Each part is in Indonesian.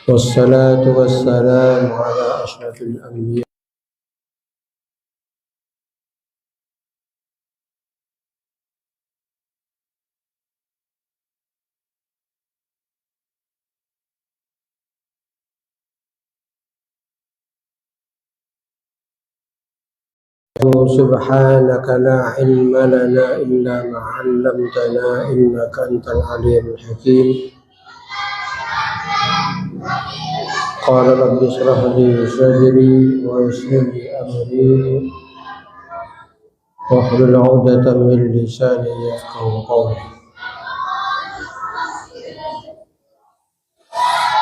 والصلاة والسلام على أشرف الأنبياء سبحانك لا علم لنا إلا ما علمتنا إنك أنت العليم الحكيم. قال رب اشرح لي صدري ويسر لي أمري واحلل عقدة من لساني يفقهوا قولي.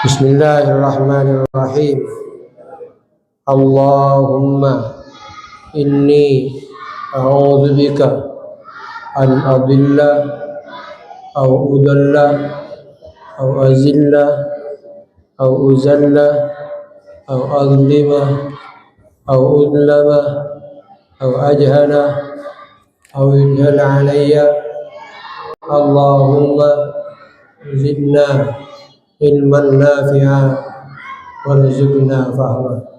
بسم الله الرحمن الرحيم. اللهم إني أعوذ بك أن أضل أو أضل أو أزل أو أزل أو أظلم أو أظلم أو أجهل أو يجهل علي. اللهم زدنا علما نافعا وارزقنا فهما.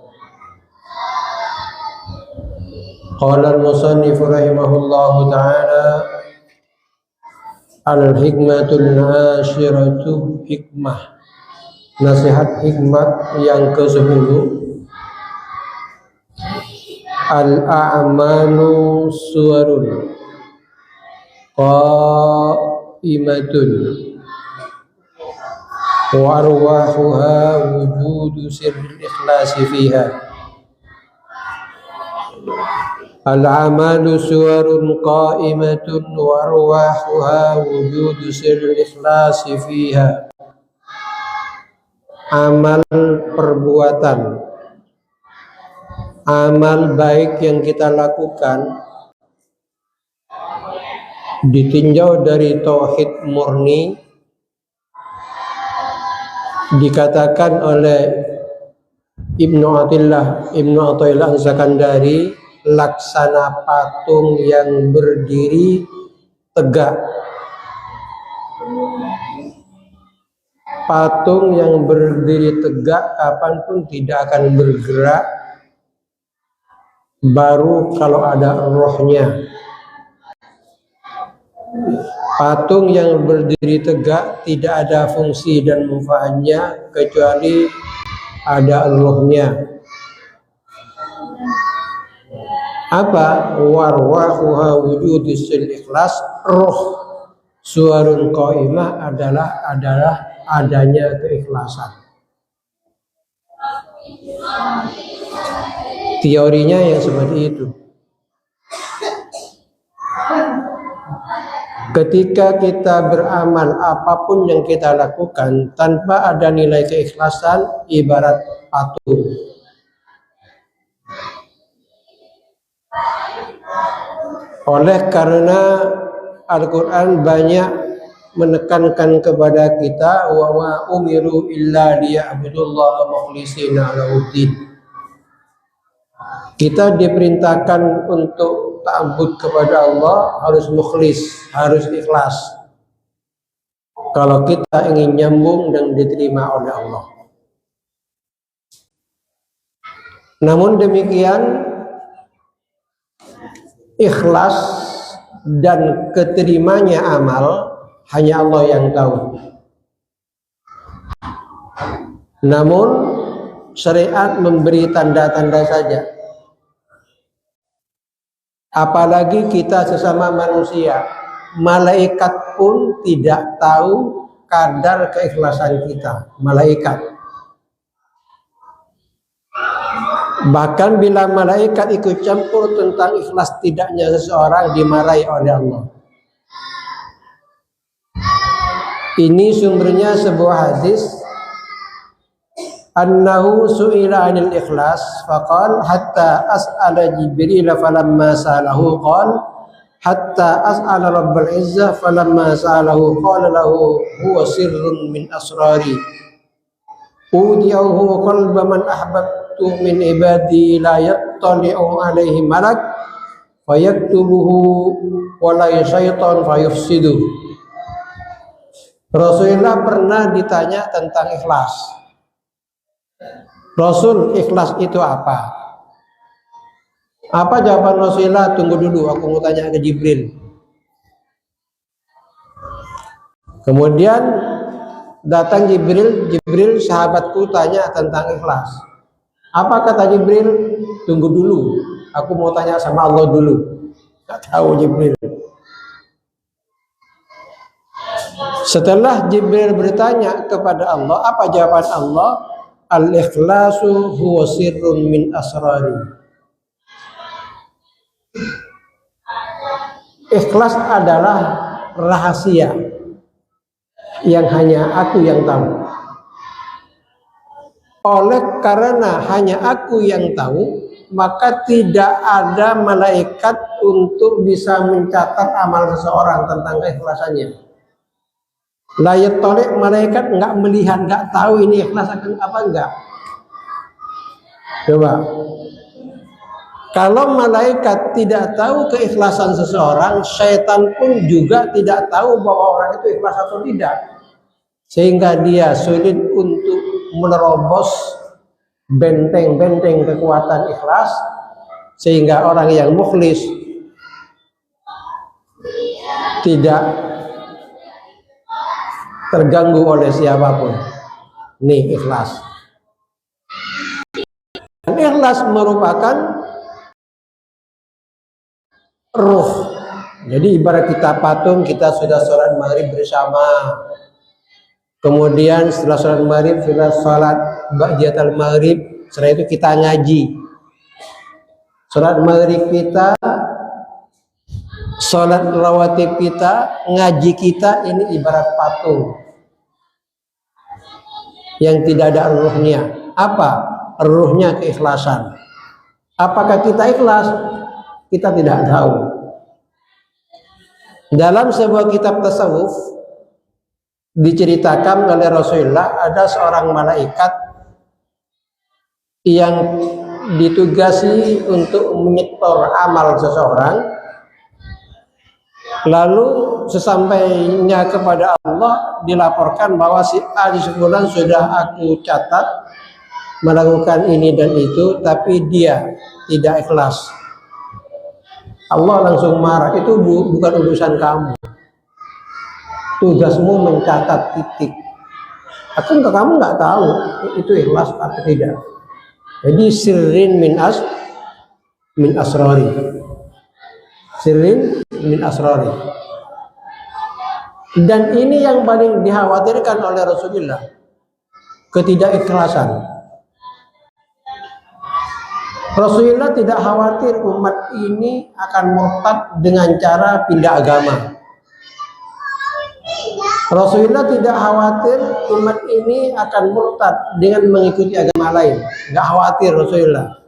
قال المصنف رحمه الله تعالى: الحكمة العاشرة hikmah. Nasihat hikmat yang ke-10. Al-a'malu suwarun qa'imatun wa arwahuha wujudu sirril ikhlasi fiha. Al-amalu suwarun qa'imatun wa arwahuha wujudu sirril ikhlasi fiha. Amal perbuatan, amal baik yang kita lakukan ditinjau dari tauhid murni. Dikatakan oleh Ibnu Athaillah Az-Zakandari, laksana patung yang berdiri tegak. Patung yang berdiri tegak kapanpun tidak akan bergerak, baru kalau ada rohnya. Patung yang berdiri tegak tidak ada fungsi dan manfaatnya kecuali ada rohnya. Apa? Warwahuha wujudus ikhlas. Roh suwarun qaimah adalah adanya keikhlasan. Teorinya yang seperti itu. Ketika kita beramal, apapun yang kita lakukan tanpa ada nilai keikhlasan, ibarat patung. Oleh karena Al-Quran banyak menekankan kepada kita, wa ma umiru illa liya'budullaha mukhlishina lahuddin. Kita diperintahkan untuk ta'abbud kepada Allah, harus mukhlis, harus ikhlas. Kalau kita ingin nyambung dan diterima oleh Allah. Namun demikian, ikhlas dan keterimanya amal hanya Allah yang tahu. Namun syariat memberi tanda-tanda saja. Apalagi kita sesama manusia, malaikat pun tidak tahu kadar keikhlasan kita. Malaikat. Bahkan bila malaikat ikut campur tentang ikhlas tidaknya seseorang, dimarahi oleh Allah. Ini sumbernya sebuah hadis, annahu su'ila 'anil ikhlas faqala hatta as'ala Jibril falamma sa'alahu qala hatta as'ala Rabbul Izzah falamma sa'alahu qala lahu huwa sirrun min asrari udiyahu qalba man ahbabtu min ibadi la yattali'u alaihi malak fayaktubuhu wa la syaitan fayufsidu. Rasulullah pernah ditanya tentang ikhlas. Rasul, ikhlas itu apa? Apa jawaban Rasulullah? Tunggu dulu, aku mau tanya ke Jibril. Kemudian datang Jibril sahabatku tanya tentang ikhlas. Apa kata Jibril? Tunggu dulu, aku mau tanya sama Allah dulu. Gak tahu Jibril. Setelah Jibril bertanya kepada Allah, apa jawaban Allah? Al-ikhlasu huwa sirrun min asrari. Ikhlas adalah rahasia yang hanya aku yang tahu. Oleh karena hanya aku yang tahu, maka tidak ada malaikat untuk bisa mencatat amal seseorang tentang keikhlasannya. Layat tolek, malaikat nggak melihat, nggak tahu ini ikhlas akan apa enggak. Coba. Kalau malaikat tidak tahu keikhlasan seseorang, syaitan pun juga tidak tahu bahwa orang itu ikhlas atau tidak. Sehingga dia sulit untuk menerobos benteng-benteng kekuatan ikhlas, sehingga orang yang mukhlis tidak terganggu oleh siapapun. Nih ikhlas. Dan ikhlas merupakan ruh. Jadi ibarat kita patung, kita sudah sholat maghrib bersama. Kemudian setelah sholat maghrib, sudah sholat ba'diyatul maghrib. Setelah itu kita ngaji. Sholat maghrib kita, sholat rawatib kita, ngaji kita, ini ibarat patung yang tidak ada ruhnya. Apa? Ruhnya keikhlasan. Apakah kita ikhlas? Kita tidak tahu. Dalam sebuah kitab tasawuf diceritakan oleh Rasulullah, ada seorang malaikat yang ditugasi untuk menyetor amal seseorang. Lalu sesampainya kepada Allah dilaporkan bahwa si A di sebulan sudah aku catat melakukan ini dan itu, tapi dia tidak ikhlas. Allah langsung marah, itu bukan urusan kamu. Tugasmu mencatat titik. Akankah kamu nggak tahu itu ikhlas atau tidak? Jadi sirrin min asrari. Sirrin min asrari. Dan ini yang paling dikhawatirkan oleh Rasulullah, ketidakikhlasan. Rasulullah tidak khawatir umat ini akan murtad dengan cara pindah agama. Rasulullah tidak khawatir umat ini akan murtad dengan mengikuti agama lain. Nggak khawatir Rasulullah.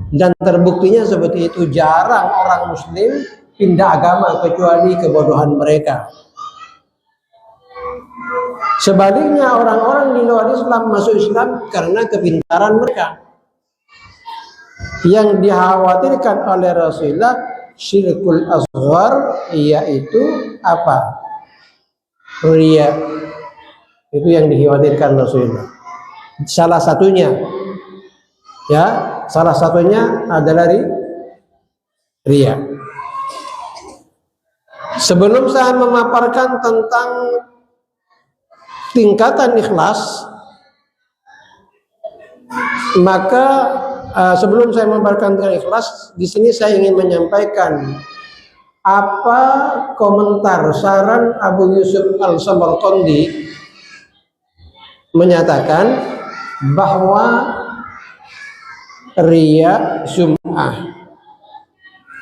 Dan terbuktinya seperti itu, jarang orang muslim pindah agama kecuali kebodohan mereka. Sebaliknya orang-orang di luar Islam masuk Islam karena kepintaran mereka. Yang dikhawatirkan oleh Rasulullah syirkul asghar, yaitu apa? Riya. Itu yang dikhawatirkan Rasulullah. Salah satunya adalah riya. Sebelum saya memaparkan tentang tingkatan ikhlas, maka sebelum saya memaparkan tentang ikhlas, di sini saya ingin menyampaikan apa komentar saran Abu Yusuf Al-Samarqandi menyatakan bahwa riya, sum'ah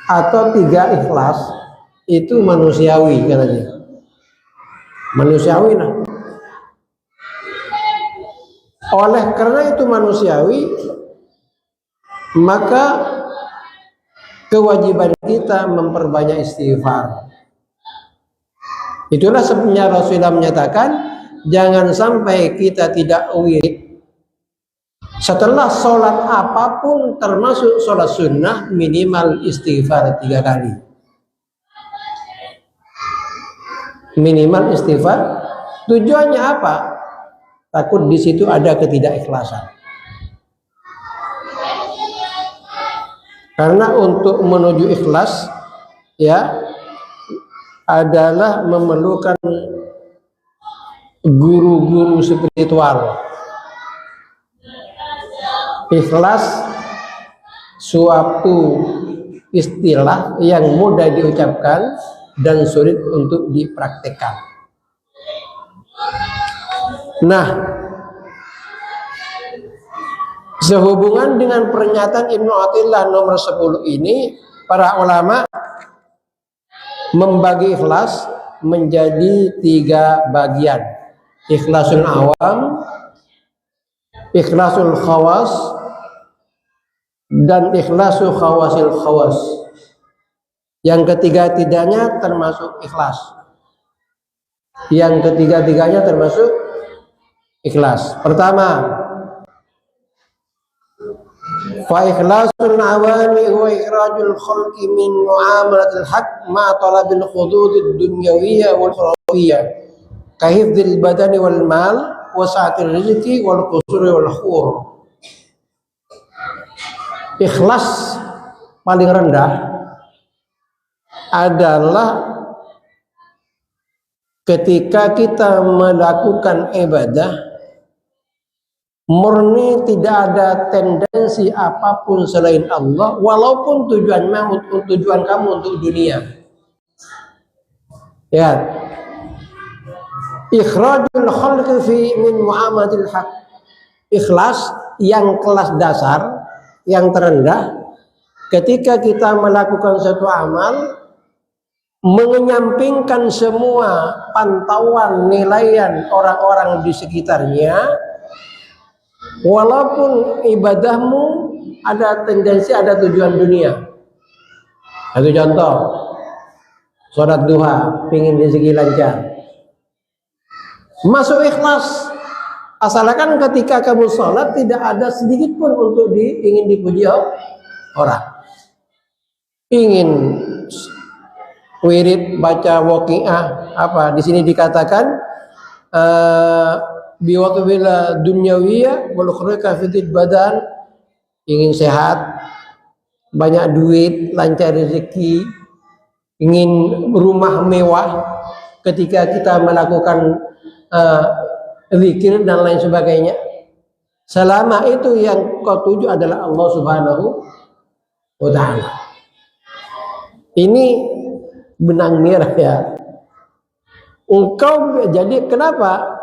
atau tiga ikhlas itu manusiawi katanya. Manusiawi lah. Oleh karena itu manusiawi, maka kewajiban kita memperbanyak istighfar. Itulah sebabnya Rasulullah menyatakan jangan sampai kita tidak wirid setelah sholat apapun, termasuk sholat sunnah, minimal istighfar 3 kali. Minimal istighfar. Tujuannya apa? Takut di situ ada ketidakikhlasan. Karena untuk menuju ikhlas ya adalah memerlukan guru-guru spiritual. Ikhlas suatu istilah yang mudah diucapkan dan sulit untuk dipraktekkan. Nah, sehubungan dengan pernyataan Ibnu Athaillah nomor 10 ini, para ulama membagi ikhlas menjadi 3 bagian. Ikhlasul awam, ikhlasul khawas, dan ikhlasul khawasil khawas. Yang ketiga-tiganya termasuk ikhlas. Yang ketiga-tiganya termasuk ikhlas. Pertama, fa ikhlasul awami huwa ikhrajul khalqi min muamalatil haqq ma talabil hududid dunyawiyyah wal ukhrawiyyah ka hifdzil badani wal mal wa sa'atir rizqi wal qusuri wal khur. Ikhlas paling rendah adalah ketika kita melakukan ibadah murni, tidak ada tendensi apapun selain Allah, walaupun tujuan kamu untuk dunia. Ya, ikhrajul khalqi fi min muamalatil haq. Ikhlas yang kelas dasar, yang terendah, ketika kita melakukan suatu amal, menyampingkan semua pantauan nilaian orang-orang di sekitarnya, walaupun ibadahmu ada tendensi, ada tujuan dunia. Satu contoh, sholat duha, pingin rezeki lancar, masuk ikhlas. Asalkan ketika kamu sholat tidak ada sedikit pun untuk ingin dipuji orang. Ingin wirid, baca waqiah, apa di sini dikatakan biwaqbil dunyawiyah wal khurqa fitid badan, ingin sehat, banyak duit, lancar rezeki, ingin rumah mewah. Ketika kita melakukan zikir dan lain sebagainya, selama itu yang kau tuju adalah Allah Subhanahu wa ta'ala. Ini benang merah ya. Engkau jadi kenapa?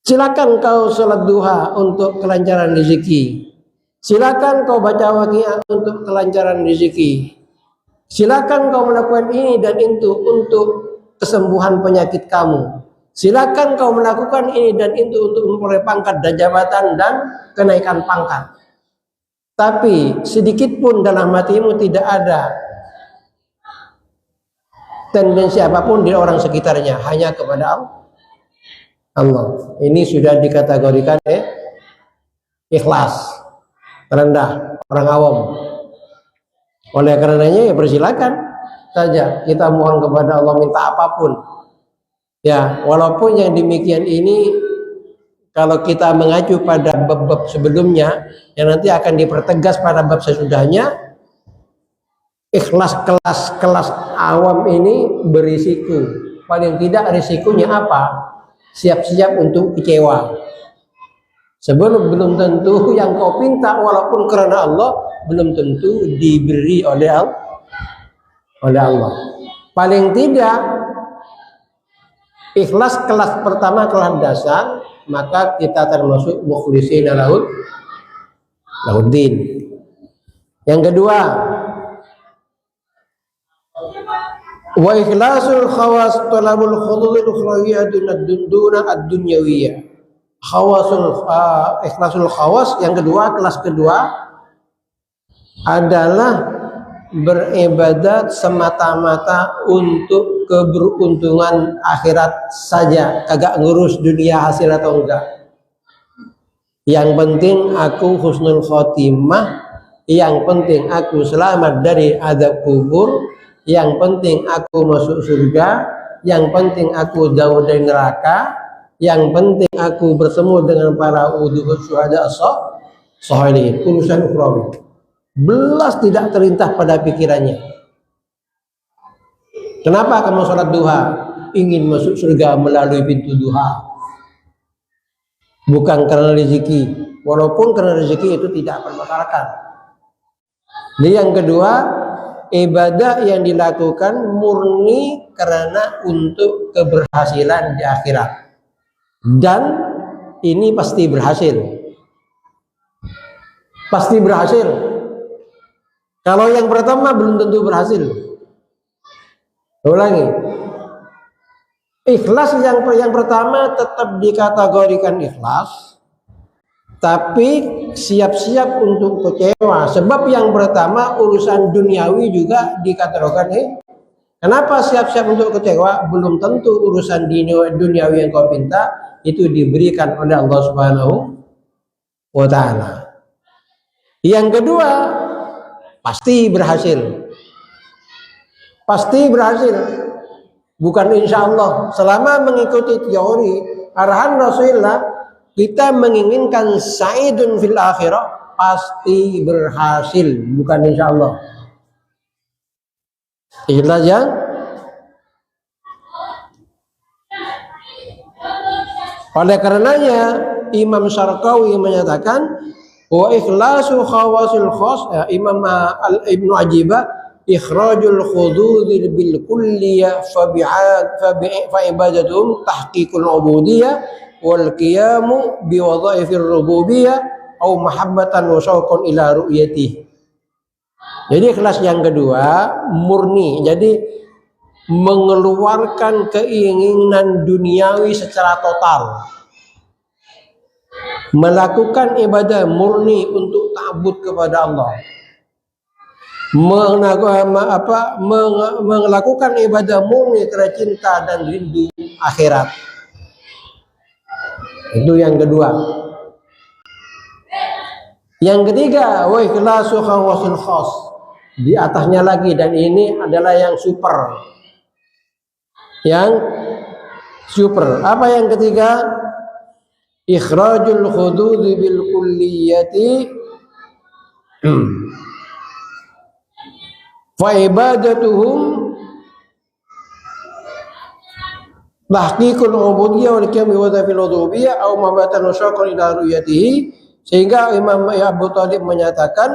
Silakan kau sholat duha untuk kelancaran rezeki. Silakan kau baca waqiah untuk kelancaran rezeki. Silakan kau melakukan ini dan itu untuk kesembuhan penyakit kamu. Silakan kau melakukan ini dan itu untuk memperoleh pangkat dan jabatan dan kenaikan pangkat. Tapi sedikit pun dalam hatimu tidak ada tendensi apapun di orang sekitarnya, hanya kepada Allah. Ini sudah dikategorikan ikhlas rendah, orang awam. Oleh karenanya ya persilakan saja kita mohon kepada Allah, minta apapun. Ya, walaupun yang demikian ini kalau kita mengacu pada bab-bab sebelumnya yang nanti akan dipertegas pada bab sesudahnya, ikhlas kelas awam ini berisiko. Paling tidak risikonya apa? Siap-siap untuk kecewa. Sebelum belum tentu yang kau pinta walaupun karena Allah belum tentu diberi oleh Allah. Paling tidak ikhlas kelas pertama, kelas dasar, maka kita termasuk mukhlishina lahuddin. Yang kedua, wa ikhlasul khawas talabul khududil ukhrawiyyah duna ad-dunyawiyah. Ikhlasul khawas yang kedua, kelas kedua adalah beribadat semata-mata untuk keberuntungan akhirat saja, kagak ngurus dunia hasil atau enggak. Yang penting aku husnul khotimah, yang penting aku selamat dari azab kubur, yang penting aku masuk surga, yang penting aku jauh dari neraka, yang penting aku bertemu dengan para syuhada as-shalihin, urusan ukhrawi. belas tidak terlintas pada pikirannya. Kenapa kamu sholat duha? Ingin masuk surga melalui pintu duha, bukan karena rezeki. Walaupun karena rezeki itu tidak permasalahan. Jadi yang kedua, ibadah yang dilakukan murni karena untuk keberhasilan di akhirat, dan ini pasti berhasil. Pasti berhasil. Kalau yang pertama belum tentu berhasil. Ulangi. Ikhlas yang pertama tetap dikategorikan ikhlas, tapi siap-siap untuk kecewa. Sebab yang pertama urusan duniawi juga dikategorikan. Kenapa siap-siap untuk kecewa? Belum tentu urusan duniawi yang kau minta itu diberikan oleh Allah Subhanahu wa Ta'ala. Yang kedua, pasti berhasil. Pasti berhasil. Bukan insya Allah. Selama mengikuti teori arahan Rasulullah, kita menginginkan sa'idun fil akhirah, pasti berhasil. Bukan insya Allah. Ikhlas ya. Oleh karenanya Imam Syarqawi menyatakan wa ikhlasu khawasil khas, Imam Ibnu Ajibah, ikhrajul khududil bil kulliyah fa ibadatum tahqiqul ubudiyah wal qiyamu bi wadhaifir rububiyah au mahabbatan wa syauqan ila ru'yatih. Jadi ikhlas yang kedua murni, jadi mengeluarkan keinginan duniawi secara total, melakukan ibadah murni untuk ta'abbud kepada Allah, melakukan ibadah murni karena cinta dan rindu akhirat. Itu yang kedua. Yang ketiga, wa ikhlasu khawasul khas. Di atasnya lagi, dan ini adalah yang super. Yang super. Apa yang ketiga? Ikhrajul hudud bil kulliyati fa ibadatuhum tahqiqul ubudiyyah wal qiyam wa fil uluhiyyah aw mabatan syaqan ila ru'yatihi. Sehingga Imam Abu Thalib menyatakan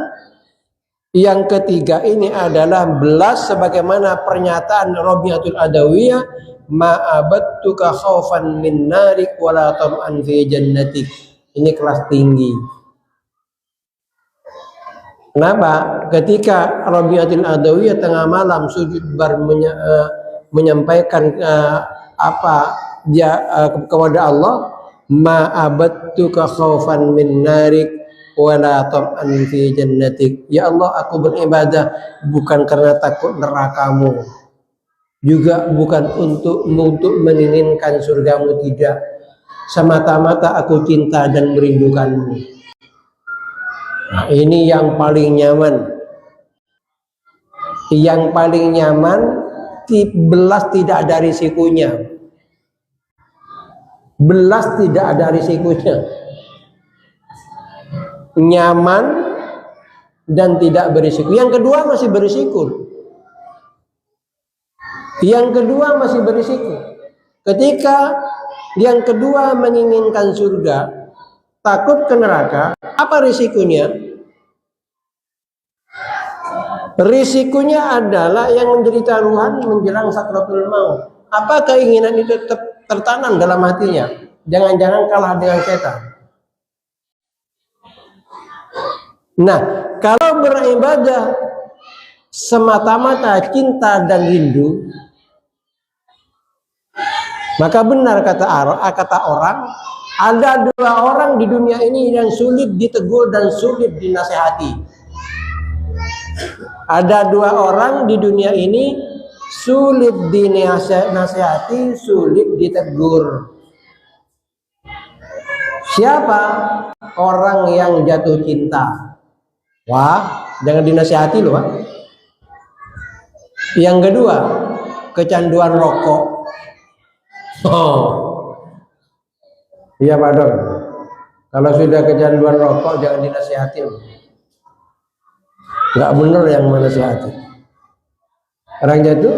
yang ketiga ini adalah belas sebagaimana pernyataan Rabi'atul Adawiyah, ma'abattuka khaufan min narik wala tam'an fi jannatik. Ini kelas tinggi. Kenapa? Ketika Rabi'atul Adawiyah tengah malam sujud menyampaikan kepada Allah, ma'abattuka khaufan min narik wala tam'an fi jannatik. Ya Allah, aku beribadah bukan karena takut nerakamu, juga bukan untuk menginginkan surgamu, tidak. Semata-mata aku cinta dan merindukanmu. Nah, ini yang paling nyaman. Yang paling nyaman, belas tidak ada risikonya. Belas tidak ada risikonya. Nyaman dan tidak berisiko. Yang kedua masih berisiko. Yang kedua masih berisiko. Ketika yang kedua menginginkan surga, takut ke neraka, apa risikonya? Risikonya adalah yang menjadi taruhan menjelang sakratul maut. Apa keinginan itu tetap tertanam dalam hatinya? Jangan-jangan kalah dengan setan. Nah, kalau beribadah semata-mata cinta dan rindu, maka benar kata orang, ada dua orang di dunia ini yang sulit ditegur dan sulit dinasehati. Ada dua orang di dunia ini sulit dinasehati, sulit ditegur. Siapa? Orang yang jatuh cinta. Wah, jangan dinasihati loh. Yang kedua, kecanduan rokok. Oh, iya Pak Dok. Kalau sudah kecanduan rokok jangan dinasihati loh. nggak benar yang menasihati. Orang jatuh.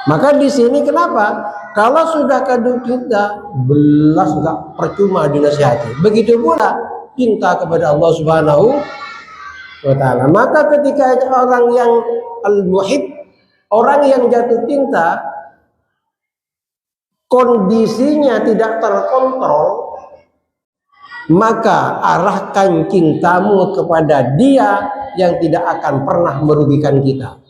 Maka di sini kenapa? Kalau sudah kadu cinta, belas nggak percuma dinasihati. Begitu pula cinta kepada Allah Subhanahu wa Ta'ala. Maka ketika orang yang al-muhib, orang yang jatuh cinta, kondisinya tidak terkontrol, maka arahkan cintamu kepada dia yang tidak akan pernah merugikan kita.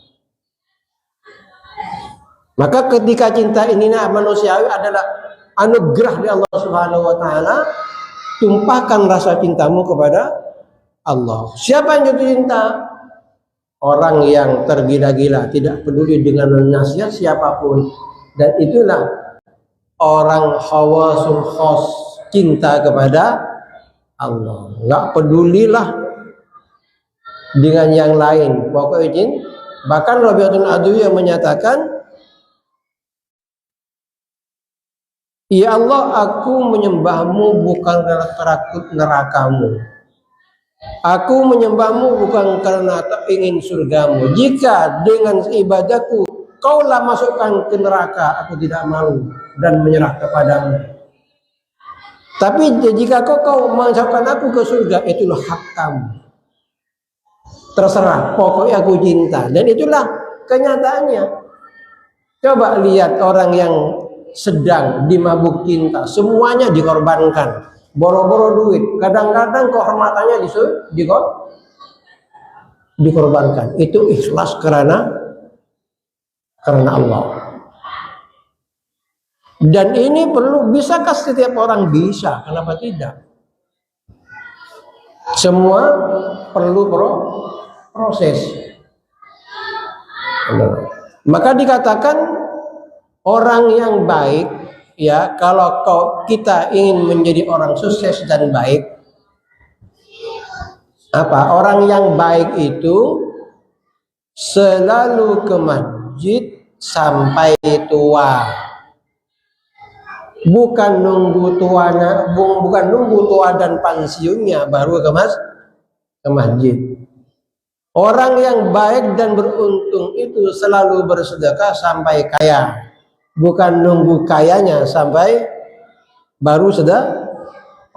Maka ketika cinta ini manusiawi adalah anugerah dari Allah Subhanahu wa Ta'ala, tumpahkan rasa cintamu kepada Allah. Siapa yang jatuh cinta? Orang yang tergila-gila, tidak peduli dengan nasihat siapapun. Dan itulah orang hawasul khos, cinta kepada Allah. Nggak pedulilah dengan yang lain. Pokoknya bahkan Rabi'atul Adawi yang menyatakan, ya Allah, aku menyembahmu bukan karena takut nerakamu. Aku menyembahmu bukan karena ingin surgamu. Jika dengan ibadahku kaulah masukkan ke neraka, aku tidak malu dan menyerah kepadamu. Tapi jika kau masukkan aku ke surga, itulah hak kamu. Terserah, pokoknya aku cinta. Dan itulah kenyataannya. Coba lihat orang yang sedang dimabuk cinta, semuanya dikorbankan, boro-boro duit, kadang-kadang kehormatannya dikorbankan. Itu ikhlas karena Allah. Dan ini perlu, bisakah setiap orang? Bisa, kenapa tidak? Semua perlu proses. Maka dikatakan orang yang baik, ya, kalau kita ingin menjadi orang sukses dan baik, apa? Orang yang baik itu selalu ke masjid sampai tua. Bukan nunggu tua dan pensiunnya baru ke masjid. Orang yang baik dan beruntung itu selalu bersedekah sampai kaya. Bukan nunggu kayanya sampai baru sedekah.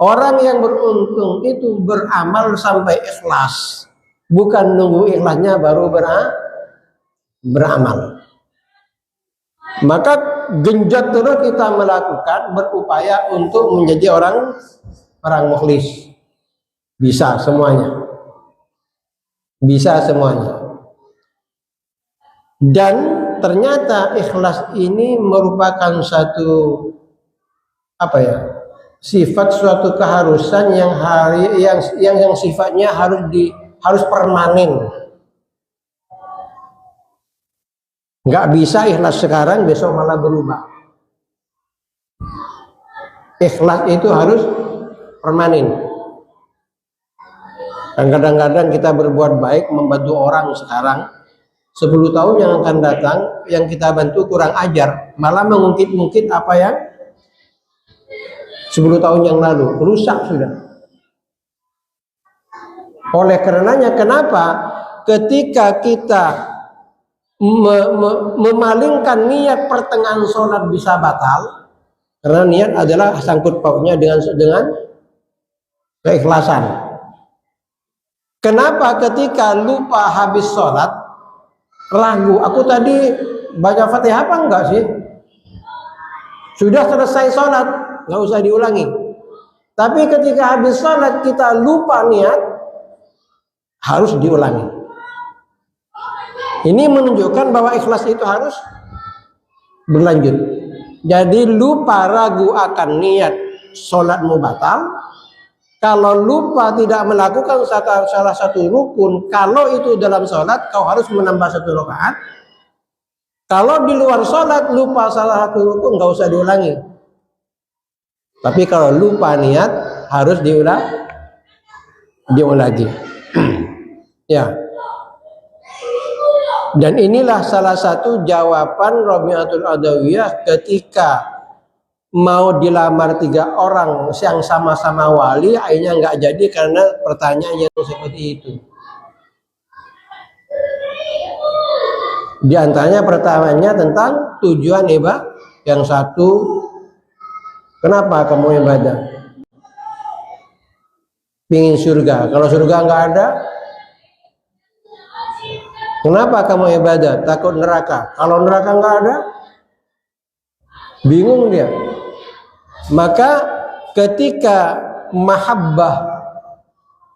Orang yang beruntung itu beramal sampai ikhlas. Bukan nunggu ikhlasnya baru beramal. Maka genjot terus kita melakukan, berupaya untuk menjadi orang mukhlis. Bisa semuanya. Bisa semuanya. Dan ternyata ikhlas ini merupakan satu sifat, suatu keharusan yang sifatnya harus permanen. Nggak bisa ikhlas sekarang besok malah berubah. Ikhlas itu harus permanen. Dan kadang-kadang kita berbuat baik, membantu orang sekarang, 10 tahun yang akan datang yang kita bantu kurang ajar, malah mengungkit-ungkit apa yang 10 tahun yang lalu, rusak sudah. Oleh karenanya, kenapa ketika kita memalingkan niat pertengahan sholat bisa batal? Karena niat adalah sangkut pautnya dengan keikhlasan. Kenapa ketika lupa habis sholat, ragu, aku tadi baca Fatihah apa enggak sih? Sudah selesai sholat, nggak usah diulangi. Tapi ketika habis sholat kita lupa niat, harus diulangi. Ini menunjukkan bahwa ikhlas itu harus berlanjut. Jadi lupa ragu akan niat, sholatmu batal. Kalau lupa tidak melakukan salah satu rukun, kalau itu dalam sholat, kau harus menambah 1 rakaat. Kalau di luar sholat lupa salah satu rukun, nggak usah diulangi. Tapi kalau lupa niat, harus diulangi. Ya. Dan inilah salah satu jawaban Rabi'atul Adawiyah ketika mau dilamar 3 orang yang sama-sama wali, akhirnya nggak jadi karena pertanyaan yang seperti itu. Di antaranya pertamanya tentang tujuan ibadah. Yang satu, kenapa kamu ibadah? Pingin surga. Kalau surga nggak ada, kenapa kamu ibadah? Takut neraka. Kalau neraka nggak ada, bingung dia. Maka ketika mahabbah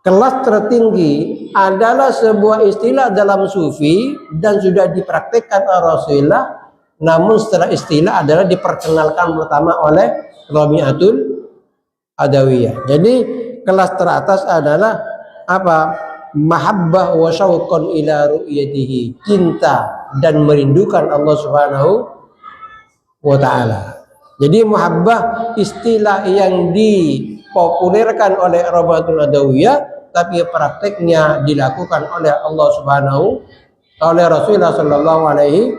kelas tertinggi adalah sebuah istilah dalam sufi dan sudah dipraktikkan oleh Rasulullah, namun setelah istilah adalah diperkenalkan pertama oleh Rabi'atul Adawiyah. Jadi kelas teratas adalah apa? Mahabbah wa syauqan ila ru'yatihi, cinta dan merindukan Allah Subhanahu wa taala. Jadi muhabbah istilah yang dipopulerkan oleh Rabi'atul Adawiyah, tapi prakteknya dilakukan oleh Allah Subhanahu, oleh Rasulullah Sallallahu Alaihi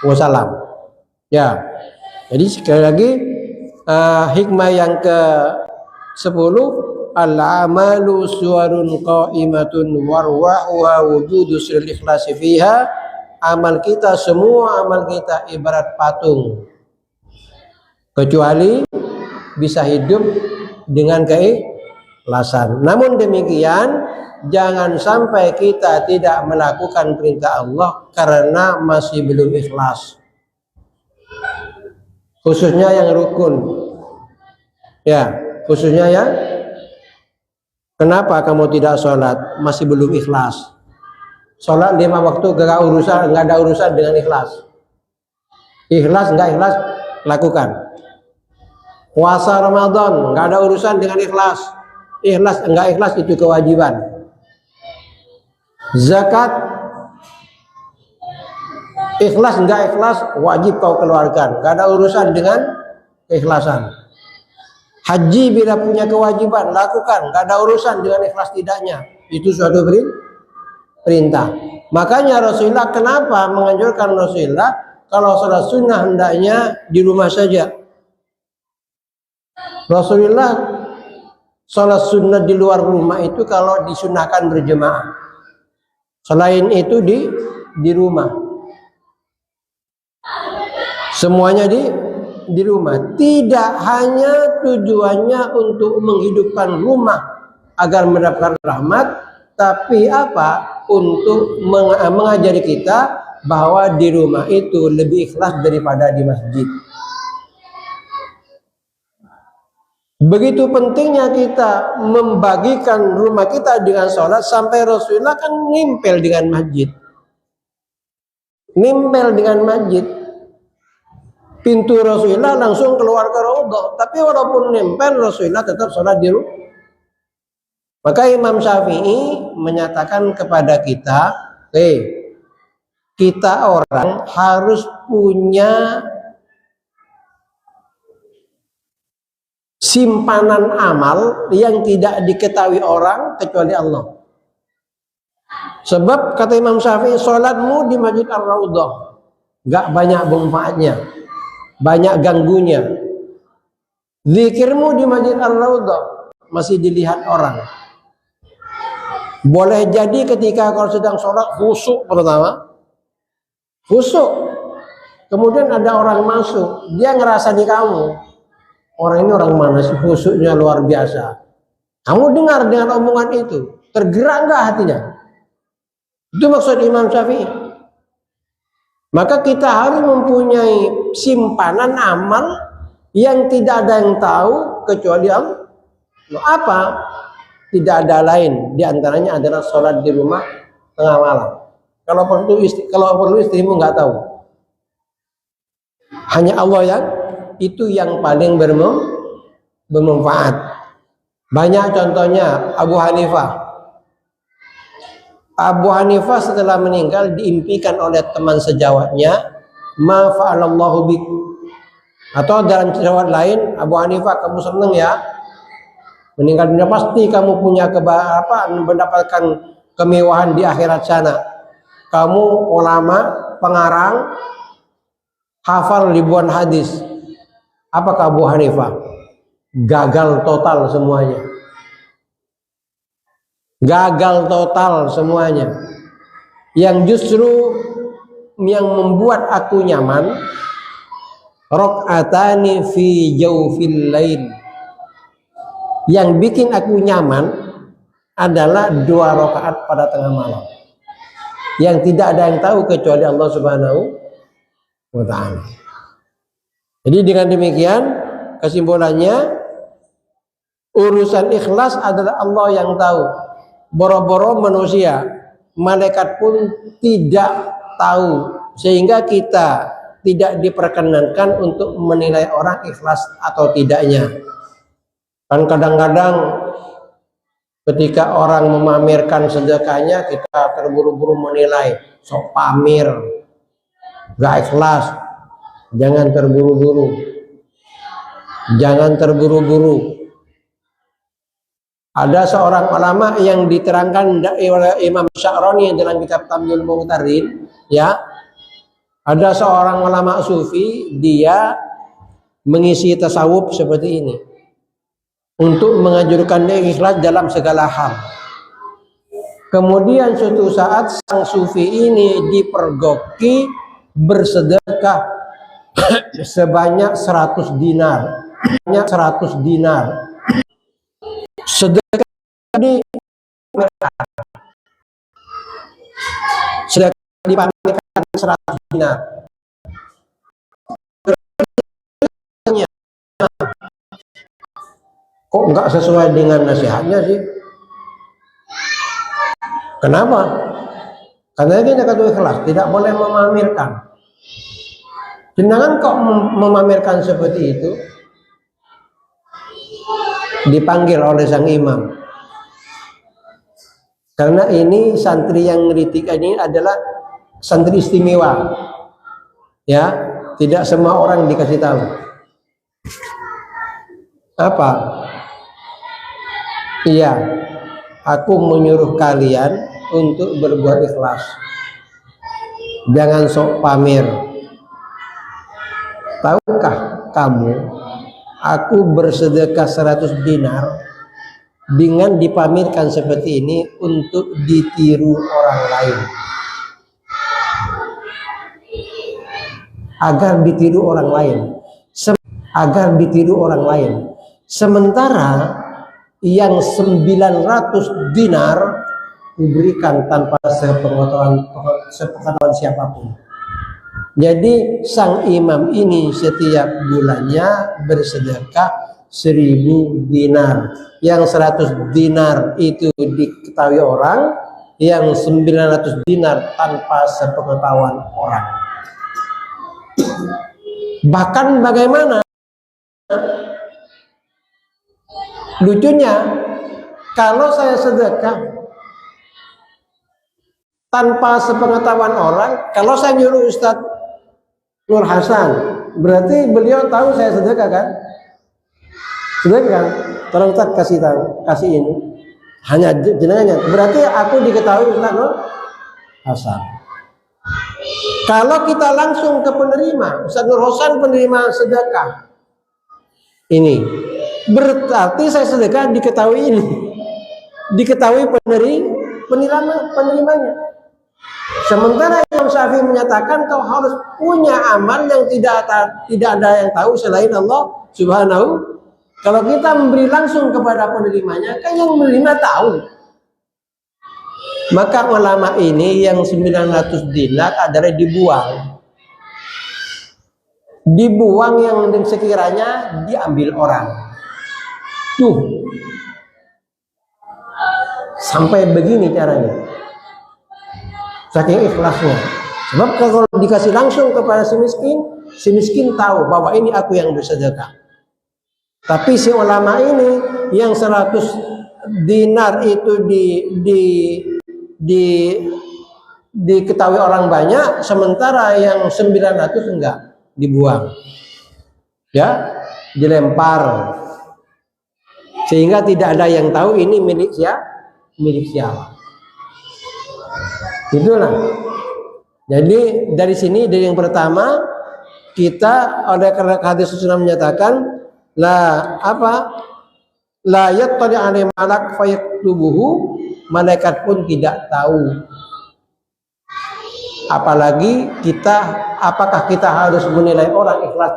Wasallam. Ya, jadi sekali lagi hikmah yang ke-10, al-amalu suwarun qa'imatun warwahuha wujudu sirril ikhlasi fiha. Amal kita, semua amal kita ibarat patung, kecuali bisa hidup dengan keikhlasan. Namun demikian, jangan sampai kita tidak melakukan perintah Allah karena masih belum ikhlas. Khususnya yang rukun. Ya, khususnya yang kenapa kamu tidak sholat? Masih belum ikhlas. Sholat 5 waktu gak ada urusan dengan ikhlas. Ikhlas nggak ikhlas, lakukan. Puasa Ramadan nggak ada urusan dengan ikhlas. Ikhlas enggak ikhlas itu kewajiban. Zakat ikhlas enggak ikhlas wajib kau keluarkan, enggak ada urusan dengan keikhlasan. Haji bila punya kewajiban lakukan, enggak ada urusan dengan ikhlas tidaknya. Itu suatu perintah. Makanya Rasulullah, kenapa menganjurkan Rasulullah kalau sholat sunnah hendaknya di rumah saja. Rasulullah sholat sunnah di luar rumah itu kalau disunahkan berjemaah. Selain itu di rumah. Semuanya di rumah. Tidak hanya tujuannya untuk menghidupkan rumah agar mendapatkan rahmat, tapi apa? Untuk mengajari kita bahwa di rumah itu lebih ikhlas daripada di masjid. Begitu pentingnya kita membagikan rumah kita dengan sholat, sampai Rasulullah kan nimpel dengan masjid. Nimpel dengan masjid. Pintu Rasulullah langsung keluar ke raudhah. Tapi walaupun nimpel, Rasulullah tetap sholat di rumah. Maka Imam Syafi'i menyatakan kepada kita, kita orang harus punya simpanan amal yang tidak diketahui orang kecuali Allah. Sebab kata Imam Syafi'i, sholatmu di Masjid Ar-Raudhah gak banyak manfaatnya, banyak ganggunya. Zikirmu di Masjid Ar-Raudhah masih dilihat orang. Boleh jadi ketika kau sedang sholat khusyuk, pertama khusyuk, kemudian ada orang masuk, dia ngerasa di kamu, orang ini orang mana sih, khusyuknya luar biasa. Kamu dengar dengan omongan itu, tergerak nggak hatinya? Itu maksud Imam Syafi'i. Maka kita harus mempunyai simpanan amal yang tidak ada yang tahu kecuali Allah. Apa? Tidak ada lain. Di antaranya adalah sholat di rumah tengah malam. Kalau perlu istrimu nggak tahu. Hanya Allah yang paling bermanfaat. Banyak contohnya Abu Hanifah. Abu Hanifah setelah meninggal diimpikan oleh teman sejawatnya, ma fa'alallahu bik. Atau dalam sejawat lain, Abu Hanifah, kamu senang ya? Meninggal dunia pasti kamu punya mendapatkan kemewahan di akhirat sana. Kamu ulama, pengarang, hafal ribuan hadis. Apakah Abu Hanifah? Gagal total semuanya. Gagal total semuanya. Yang justru yang membuat aku nyaman, rakaatani fi jawfil lail, yang bikin aku nyaman adalah 2 rakaat pada tengah malam, yang tidak ada yang tahu kecuali Allah Subhanahu wa ta'ala. Jadi dengan demikian kesimpulannya, urusan ikhlas adalah Allah yang tahu. Boro-boro manusia, malaikat pun tidak tahu, sehingga kita tidak diperkenankan untuk menilai orang ikhlas atau tidaknya. Kan kadang-kadang ketika orang memamerkan sedekahnya, kita terburu-buru menilai, sok pamer, gak ikhlas. Jangan terburu-buru, jangan terburu-buru. Ada seorang ulama yang diterangkan oleh Imam Sya'rani dalam kitab Tamyiz Mu'tarin, ya. Ada seorang ulama sufi, dia mengisi tasawuf seperti ini untuk menganjurkan ikhlas dalam segala hal. Kemudian suatu saat sang sufi ini dipergoki bersedekah sebanyak 100 dinar. 100 dinar. Sedekah dipamerkan 100 dinar. Kok nggak sesuai dengan nasihatnya sih? Kenapa? Karena dia kata ikhlas, tidak boleh memamerkan. Jangan kok memamerkan seperti itu. Dipanggil oleh sang imam. Karena ini santri yang ngeritik ini adalah santri istimewa. Ya, tidak semua orang dikasih tahu. Apa? Iya, aku menyuruh kalian untuk berbuat ikhlas. Jangan sok pamer. Tahukah kamu, aku bersedekah 100 dinar dengan dipamerkan seperti ini untuk ditiru orang lain. Agar ditiru orang lain. Agar ditiru orang lain. Sementara yang 900 dinar diberikan tanpa sepengetahuan siapapun. Jadi sang imam ini setiap bulannya bersedekah 1000 dinar. Yang 100 dinar itu diketahui orang, yang 900 dinar tanpa sepengetahuan orang. Bahkan bagaimana lucunya, kalau saya sedekah tanpa sepengetahuan orang, kalau saya nyuruh Ustadz Nur Hasan, berarti beliau tahu saya sedekah kan? Sedekah kan? Tolong Ustadz kasih tahu, kasih ini. Hanya jenengannya. Berarti aku diketahui Ustadz Nur Hasan. Kalau kita langsung ke penerima, Ustadz Nur Hasan penerima sedekah ini, berarti saya sedekah diketahui ini, diketahui penerimanya. Sementara Imam Syafi'i menyatakan kau harus punya amal yang tidak ada yang tahu selain Allah Subhanahu. Kalau kita memberi langsung kepada penerimanya, kan yang menerima tahu. Maka ulama ini yang 900 dinar adalah dibuang. Dibuang yang sekiranya diambil orang. Tuh. Sampai begini caranya. Saking ikhlasnya. Sebab kalau dikasih langsung kepada si miskin tahu bahwa ini aku yang bersedekah. Tapi si ulama ini yang 100 dinar itu diketahui orang banyak, sementara yang 900 enggak, dibuang. Ya, dilempar. Sehingga tidak ada yang tahu ini milik siapa. Itulah. Jadi dari sini, dari yang pertama, kita oleh karena hadis sunnah menyatakan la yattali alaihi malak fayaktubuhu, malaikat pun tidak tahu Apalagi kita, apakah kita harus menilai orang ikhlas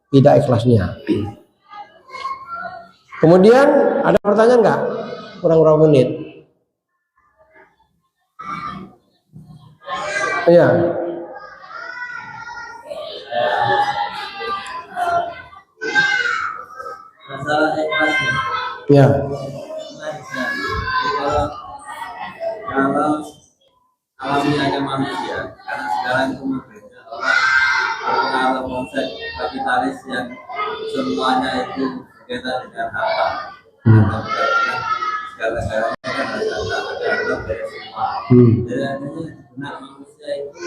tidak ikhlasnya? Kemudian ada pertanyaan nggak? Kurang berapa menit? Iya. Masalah ikhlasnya. Ya. Kalau alamiahnya manusia, karena sekarang itu berbeda orang. Kalau konsep kapitalis yang semuanya itu berkaitan dengan harta, segala-galanya kan ada dari semua. Jadi artinya benar manusia itu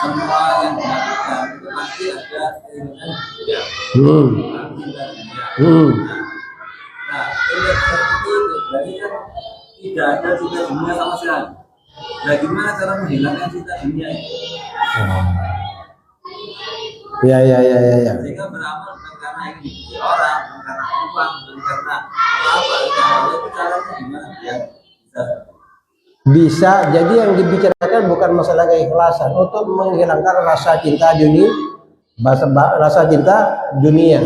semua yang dilakukan itu pasti ada keinginan dia. Nah, ini seperti itu berarti kan tidak ada cinta dunia sama sekali. Nah, gimana cara menghilangkan cinta dunia itu? Ya. Sehingga beramal bukan karena ingin dipuji orang, bukan karena uang, bukan karena apa. Itu caranya gimana biar bisa. Jadi yang dibicarakan bukan masalah keikhlasan untuk menghilangkan rasa cinta dunia, rasa cinta dunia.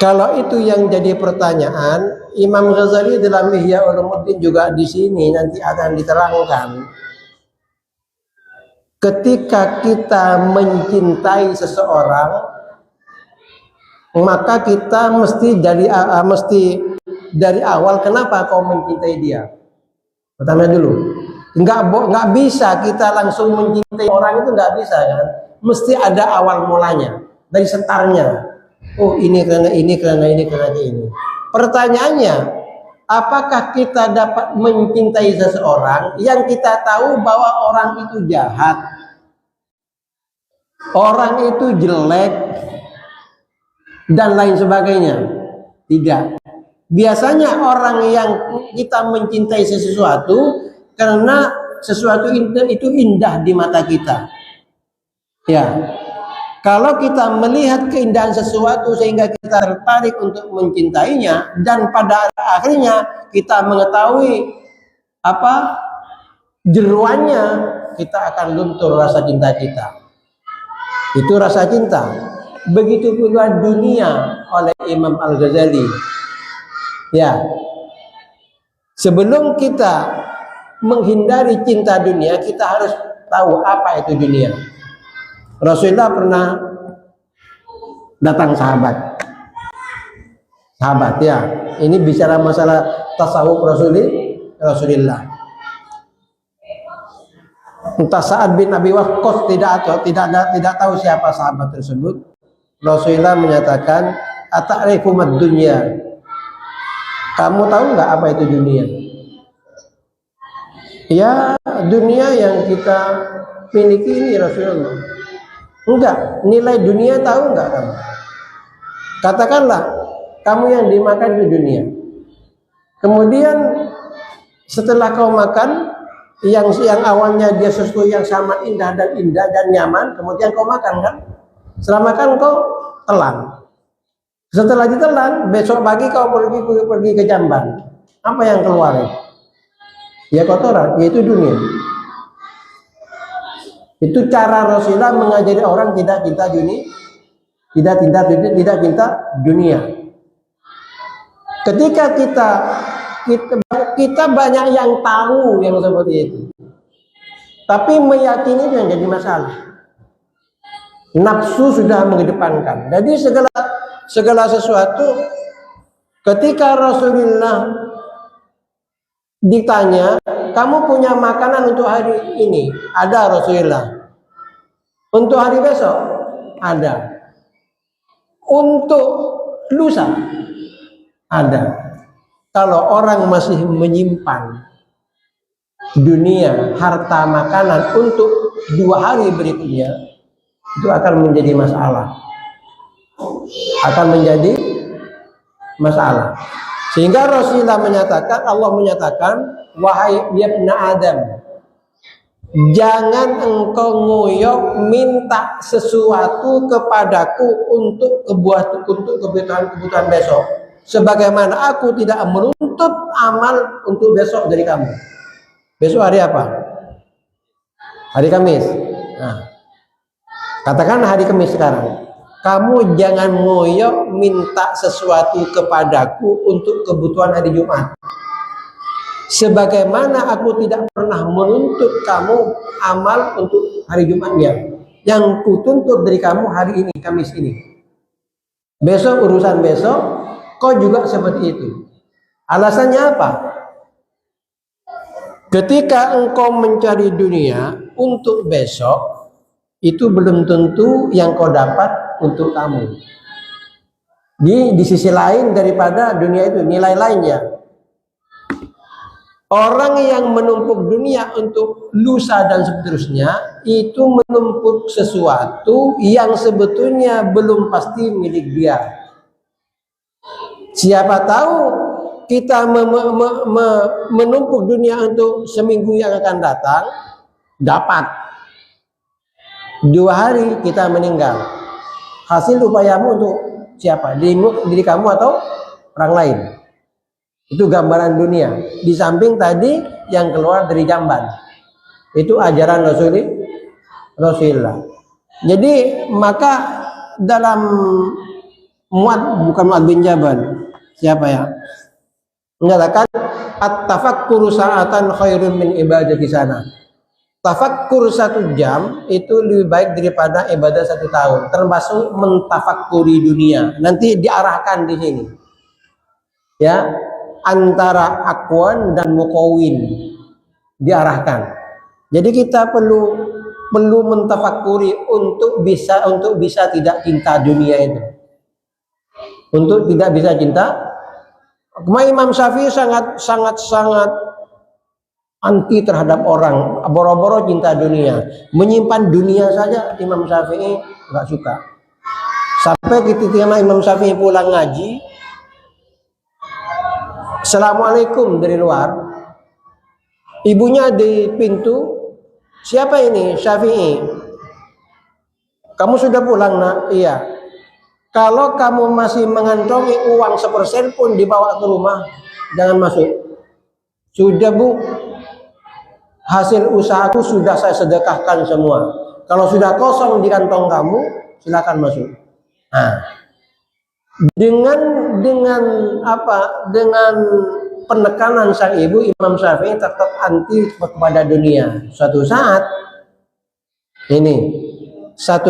Kalau itu yang jadi pertanyaan, Imam Ghazali dalam Ihya Ulumuddin juga di sini nanti akan diterangkan. Ketika kita mencintai seseorang, maka kita mesti dari awal kenapa kau mencintai dia? Pertama dulu, nggak bisa kita langsung mencintai orang itu, nggak bisa kan? Mesti ada awal mulanya dari sentarnya. Oh ini karena ini. Pertanyaannya, apakah kita dapat mencintai seseorang yang kita tahu bahwa orang itu jahat, orang itu jelek, dan lain sebagainya? Tidak. Biasanya orang yang kita mencintai sesuatu karena sesuatu itu indah di mata kita. Ya. Kalau kita melihat keindahan sesuatu sehingga kita tertarik untuk mencintainya, dan pada akhirnya kita mengetahui apa jeruannya, kita akan luntur rasa cinta kita. Itu rasa cinta. Begitu pula dunia oleh Imam Al-Ghazali. Ya. Sebelum kita menghindari cinta dunia, kita harus tahu apa itu dunia. Rasulullah pernah datang sahabat ya. Ini bicara masalah tasawuf Rasulullah. Entah Sa'ad bin Abi Waqqas tidak tahu siapa sahabat tersebut. Rasulullah menyatakan, "Ata'rifu mad dunya?" Kamu tahu nggak apa itu dunia? Ya, dunia yang kita miliki ini Rasulullah. Enggak, nilai dunia tahu enggak kamu? Katakanlah kamu yang dimakan itu dunia. Kemudian setelah kau makan yang awalnya dia sesuatu yang sama indah dan nyaman, kemudian kau makan kan? Setelah makan kau telan. Setelah ditelan, besok pagi kau pergi ke jamban. Apa yang keluar? Ya kotoran, yaitu dunia. Itu cara Rasulullah mengajari orang tidak cinta dunia, tidak cinta dunia. Ketika kita banyak yang tahu yang seperti itu, tapi meyakini itu yang jadi masalah. Nafsu sudah mengedepankan. Jadi segala sesuatu, ketika Rasulullah ditanya, kamu punya makanan untuk hari ini? Ada Rasulullah. Untuk hari besok? Ada. Untuk lusa? Ada. Kalau orang masih menyimpan dunia, harta, makanan untuk 2 hari berikutnya, itu akan menjadi masalah. Sehingga Rasulullah menyatakan, Allah menyatakan, wahai ibna Adam, jangan engkau ngoyok minta sesuatu kepadaku untuk kebutuhan besok, sebagaimana aku tidak menuntut amal untuk besok dari kamu. Besok hari apa? Hari Kamis. Nah, katakan hari Kamis sekarang. Kamu jangan ngoyo minta sesuatu kepadaku untuk kebutuhan hari Jumat. Sebagaimana aku tidak pernah menuntut kamu amal untuk hari Jumatnya. Yang kutuntut dari kamu hari ini, Kamis ini. Besok urusan besok, kau juga seperti itu. Alasannya apa? Ketika engkau mencari dunia untuk besok, itu belum tentu yang kau dapat untuk kamu. Di sisi lain daripada dunia itu, nilai lainnya. Orang yang menumpuk dunia untuk lusa dan seterusnya, itu menumpuk sesuatu yang sebetulnya belum pasti milik dia. Siapa tahu kita menumpuk dunia untuk seminggu yang akan datang, dapat 2 hari kita meninggal. Hasil upayamu untuk siapa? Diri kamu atau orang lain? Itu gambaran dunia. Di samping tadi yang keluar dari jamban, itu ajaran Rasulullah. Jadi maka dalam bukan Mu'ad bin Jabal, siapa ya, mengatakan at-tafakkuru sa'atan khairun min ibadati sana. Tafakkur 1 jam itu lebih baik daripada ibadah 1 tahun, termasuk mentafakuri dunia. Nanti diarahkan di sini, ya, antara akwan dan mukawin diarahkan. Jadi kita perlu mentafakuri untuk bisa tidak cinta dunia itu, untuk tidak bisa cinta. Imam Syafi'i sangat anti terhadap orang boro-boro cinta dunia, menyimpan dunia saja. Imam Syafi'i nggak suka. Sampai ketika Imam Syafi'i pulang ngaji, Assalamualaikum dari luar, ibunya di pintu, siapa ini? Syafi'i. Kamu sudah pulang, nak? Iya. Kalau kamu masih mengantongi uang 1% pun dibawa ke rumah, jangan masuk. Sudah, Bu, hasil usahaku sudah saya sedekahkan semua. Kalau sudah kosong di kantong kamu, silakan masuk. Nah, dengan penekanan sang ibu, Imam Syafi'i tetap anti kepada dunia. Suatu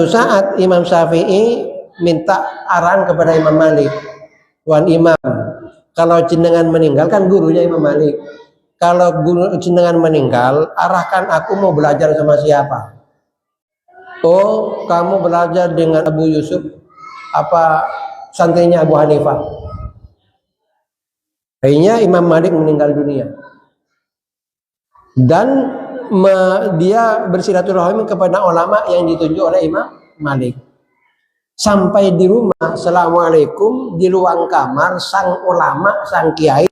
saat Imam Syafi'i minta arahan kepada Imam Malik, "Wan Imam, kalau jenengan meninggal," kan gurunya Imam Malik, "kalau guru jenengan meninggal, arahkan aku mau belajar sama siapa?" "Oh, kamu belajar dengan Abu Yusuf, apa santrinya Abu Hanifah." Akhirnya Imam Malik meninggal dunia, dan dia bersilaturahmi kepada ulama yang ditunjuk oleh Imam Malik. Sampai di rumah, Assalamualaikum, di ruang kamar sang ulama, sang kiai